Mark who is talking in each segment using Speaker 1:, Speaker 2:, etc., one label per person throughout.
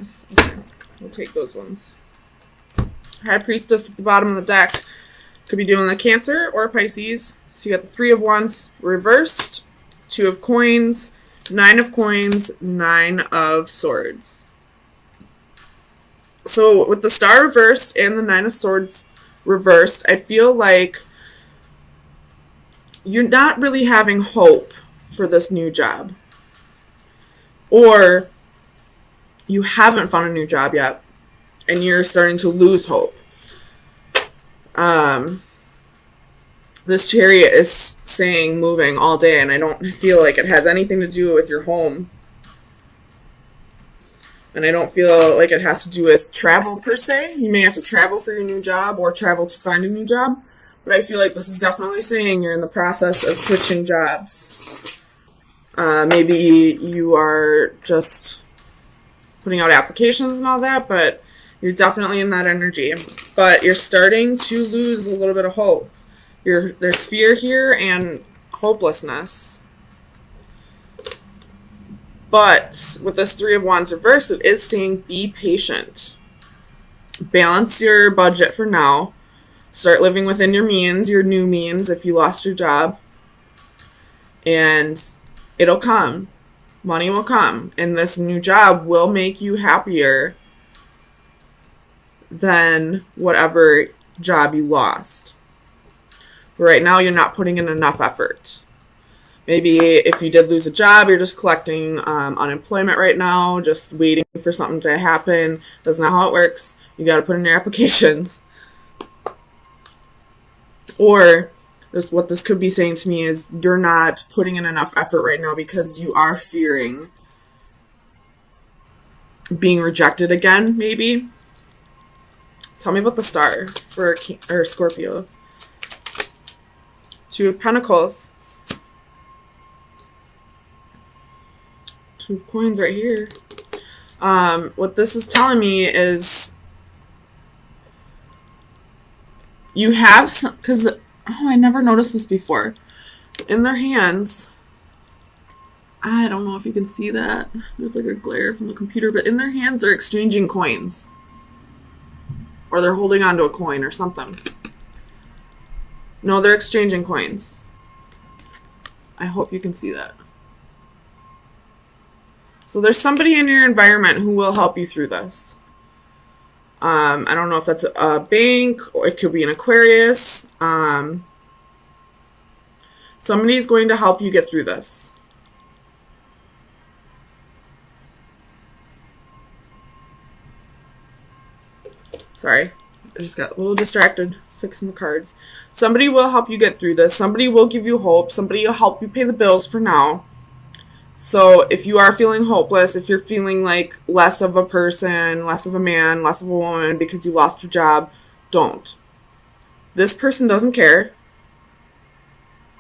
Speaker 1: hopelessness. Okay, we'll take those ones. High Priestess at the bottom of the deck. Could be doing a Cancer or a Pisces. So you got the Three of Wands reversed, Two of Coins, Nine of Coins, Nine of Swords. So with the Star reversed and the Nine of Swords reversed, I feel like you're not really having hope for this new job. Or you haven't found a new job yet and you're starting to lose hope. This Chariot is saying moving all day, and I don't feel like it has anything to do with your home. And I don't feel like it has to do with travel per se. You may have to travel for your new job or travel to find a new job. But I feel like this is definitely saying you're in the process of switching jobs. Maybe you are just putting out applications and all that, but you're definitely in that energy. But you're starting to lose a little bit of hope. There's fear here and hopelessness. But with this Three of Wands reversed, it is saying be patient. Balance your budget for now. Start living within your means, your new means, if you lost your job. And it'll come. Money will come. And this new job will make you happier than whatever job you lost. But right now, you're not putting in enough effort. Maybe if you did lose a job, you're just collecting unemployment right now, just waiting for something to happen. That's not how it works. You got to put in your applications. Or what this could be saying to me is you're not putting in enough effort right now because you are fearing being rejected again, maybe. Tell me about the Star for Scorpio. Two of Pentacles. Two of Coins right here. What this is telling me is you have some, because, I never noticed this before. In their hands, I don't know if you can see that. There's like a glare from the computer, but in their hands they're exchanging coins. Or they're holding onto a coin or something. No, they're exchanging coins. I hope you can see that. So there's somebody in your environment who will help you through this. I don't know if that's a bank or it could be an Aquarius. Somebody's going to help you get through this. Sorry, I just got a little distracted fixing the cards. Somebody will help you get through this. Somebody will give you hope. Somebody will help you pay the bills for now. So if you are feeling hopeless, if you're feeling like less of a person, less of a man, less of a woman because you lost your job, don't. This person doesn't care.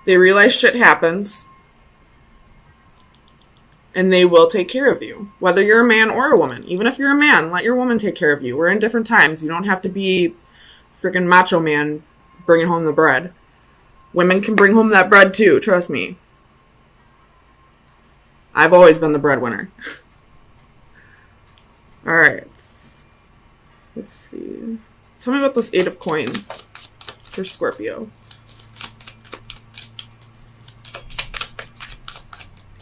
Speaker 1: They realize shit happens. And they will take care of you. Whether you're a man or a woman. Even if you're a man, let your woman take care of you. We're in different times. You don't have to be freaking macho man bringing home the bread. Women can bring home that bread too, trust me. I've always been the breadwinner. Alright. Let's see. Tell me about this Eight of Coins for Scorpio.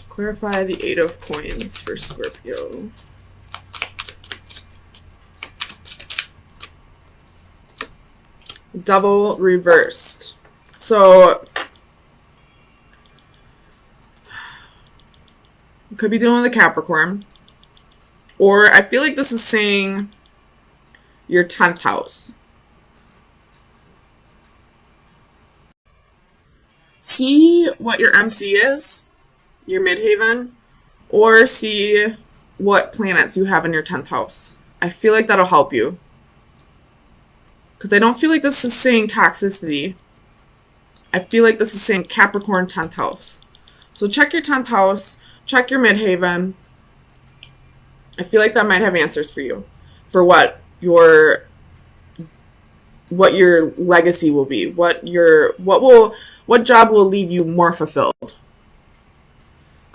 Speaker 1: Clarify the Eight of Coins for Scorpio. Devil reversed. So, could be dealing with a Capricorn. Or I feel like this is saying your 10th house. See what your MC is, your midhaven, or see what planets you have in your 10th house. I feel like that'll help you. Because I don't feel like this is saying toxicity. I feel like this is saying Capricorn 10th house. So check your 10th house, check your midhaven. I feel like that might have answers for you. For what your legacy will be. What job will leave you more fulfilled.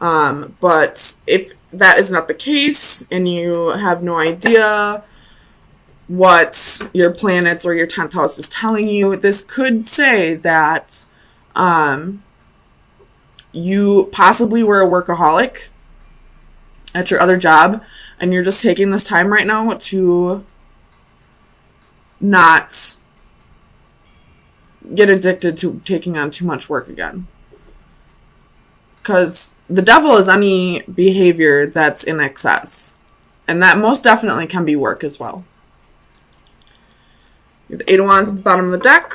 Speaker 1: But if that is not the case and you have no idea what your planets or your 10th house is telling you, this could say that you possibly were a workaholic at your other job, and you're just taking this time right now to not get addicted to taking on too much work again. Because the devil is any behavior that's in excess. And that most definitely can be work as well. You have the Eight of Wands at the bottom of the deck.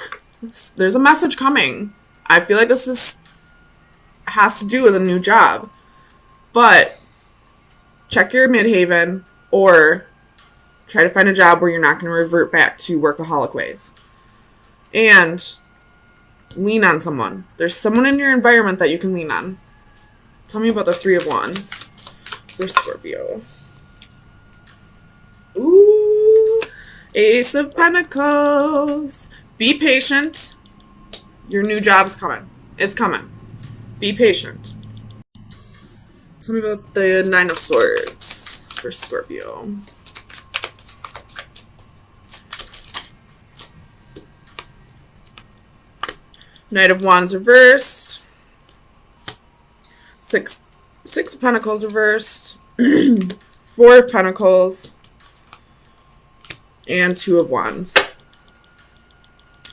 Speaker 1: There's a message coming. I feel like this has to do with a new job. But check your midhaven, or try to find a job where you're not going to revert back to workaholic ways. And lean on someone. There's someone in your environment that you can lean on. Tell me about the Three of Wands for Scorpio. Ooh, Ace of Pentacles. Be patient. Your new job's coming. It's coming. Be patient. Tell me about the Nine of Swords for Scorpio. Knight of Wands reversed. Six of Pentacles reversed. Four of Pentacles. And Two of Wands.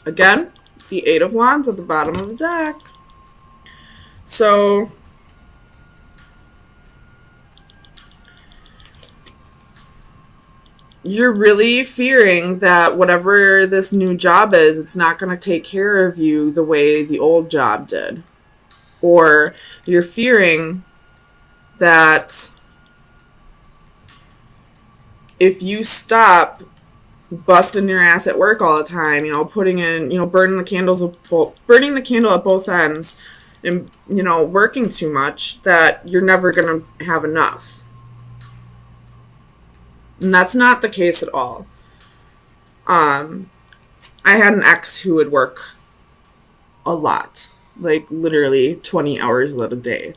Speaker 1: Again, the Eight of Wands at the bottom of the deck. So you're really fearing that whatever this new job is, it's not going to take care of you the way the old job did. Or you're fearing that if you stop busting your ass at work all the time, burning the candle at both ends, and, working too much, that you're never going to have enough. And that's not the case at all. I had an ex who would work a lot, like literally 20 hours out of the day.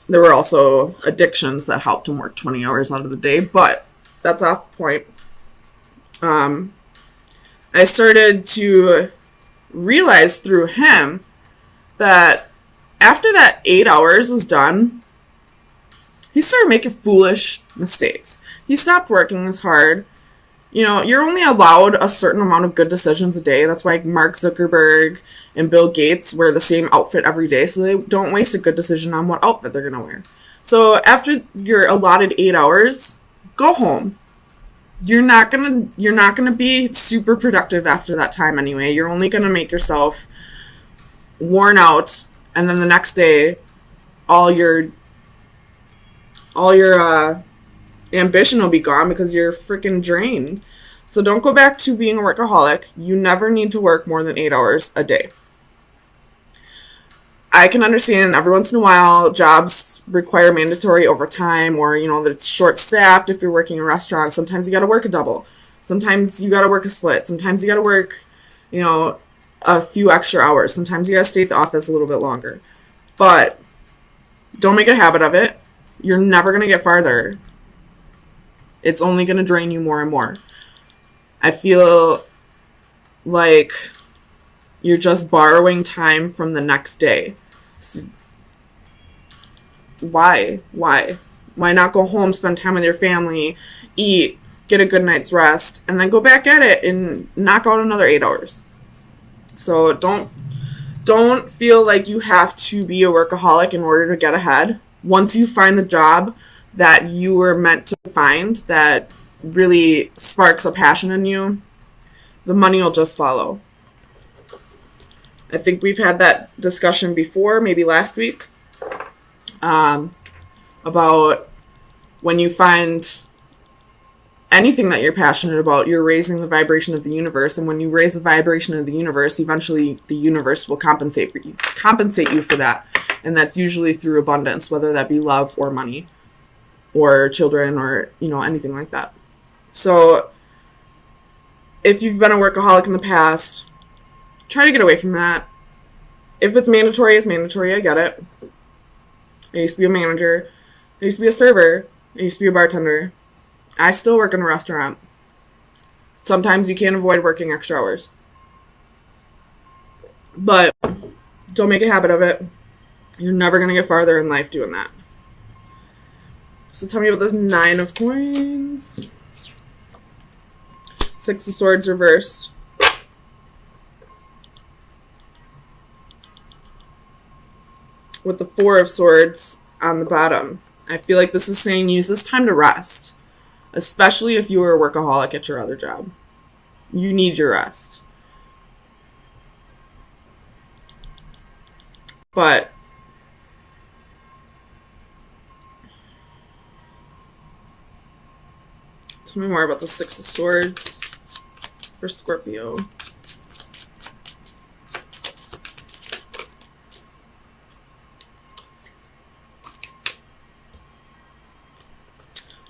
Speaker 1: There were also addictions that helped him work 20 hours out of the day, but that's off point. I started to realize through him that after that 8 hours was done, he started making foolish mistakes. He stopped working as hard. You're only allowed a certain amount of good decisions a day. That's why Mark Zuckerberg and Bill Gates wear the same outfit every day, so they don't waste a good decision on what outfit they're going to wear. So after your allotted 8 hours, go home. You're not gonna be super productive after that time anyway. You're only gonna make yourself worn out, and then the next day, all your ambition will be gone because you're freaking drained. So don't go back to being a workaholic. You never need to work more than 8 hours a day. I can understand every once in a while jobs require mandatory overtime, or that it's short staffed. If you're working in a restaurant, sometimes you got to work a double. Sometimes you got to work a split. Sometimes you got to work, a few extra hours. Sometimes you got to stay at the office a little bit longer. But don't make a habit of it. You're never going to get farther. It's only going to drain you more and more. I feel like you're just borrowing time from the next day. So why not go home, spend time with your family, eat, get a good night's rest, and then go back at it and knock out another 8 hours? So don't feel like you have to be a workaholic in order to get ahead. Once you find the job that you were meant to find, that really sparks a passion in you, the money will just follow. I think we've had that discussion before, maybe last week, about when you find anything that you're passionate about, you're raising the vibration of the universe, and when you raise the vibration of the universe, eventually the universe will compensate you for that, and that's usually through abundance, whether that be love or money or children or anything like that. So if you've been a workaholic in the past, try to get away from that. If it's mandatory, it's mandatory. I get it. I used to be a manager. I used to be a server. I used to be a bartender. I still work in a restaurant. Sometimes you can't avoid working extra hours. But don't make a habit of it. You're never going to get farther in life doing that. So tell me about this 9 of coins. 6 of swords reversed. With the 4 of swords on the bottom. I feel like this is saying use this time to rest. Especially if you were a workaholic at your other job. You need your rest. But tell me more about the 6 of swords for Scorpio.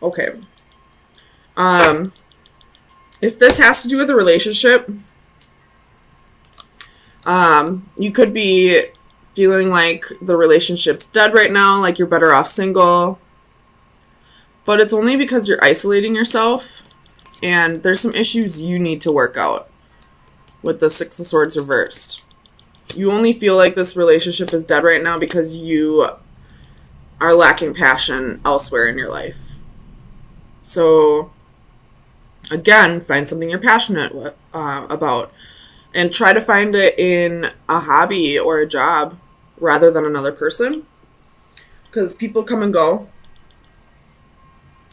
Speaker 1: Okay. If this has to do with a relationship, you could be feeling like the relationship's dead right now, like you're better off single. But it's only because you're isolating yourself, and there's some issues you need to work out with the 6 of swords reversed. You only feel like this relationship is dead right now because you are lacking passion elsewhere in your life. So, again, find something you're passionate about. And try to find it in a hobby or a job rather than another person. Because people come and go.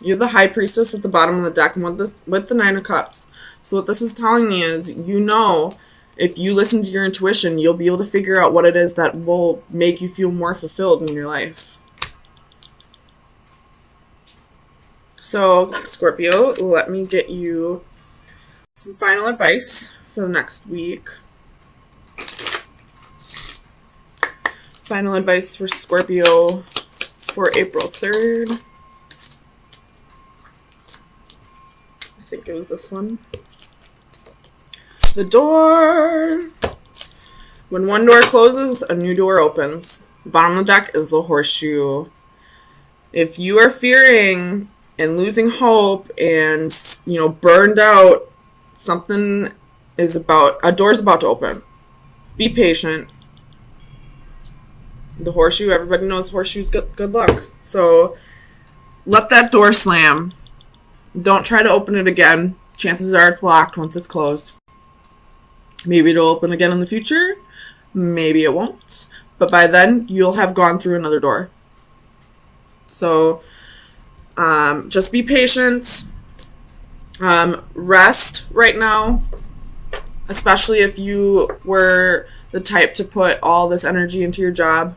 Speaker 1: You have the High Priestess at the bottom of the deck with the 9 of Cups. So what this is telling me is, if you listen to your intuition, you'll be able to figure out what it is that will make you feel more fulfilled in your life. So, Scorpio, let me get you some final advice for the next week. Final advice for Scorpio for April 3rd. I think it was this one. The door. When one door closes, a new door opens. The bottom of the deck is the horseshoe. If you are fearing and losing hope and, burned out, a door's about to open. Be patient. The horseshoe, everybody knows horseshoe's good luck. So let that door slam. Don't try to open it again. Chances are it's locked once it's closed. Maybe it'll open again in the future. Maybe it won't. But by then, you'll have gone through another door. So just be patient. Rest right now, especially if you were the type to put all this energy into your job.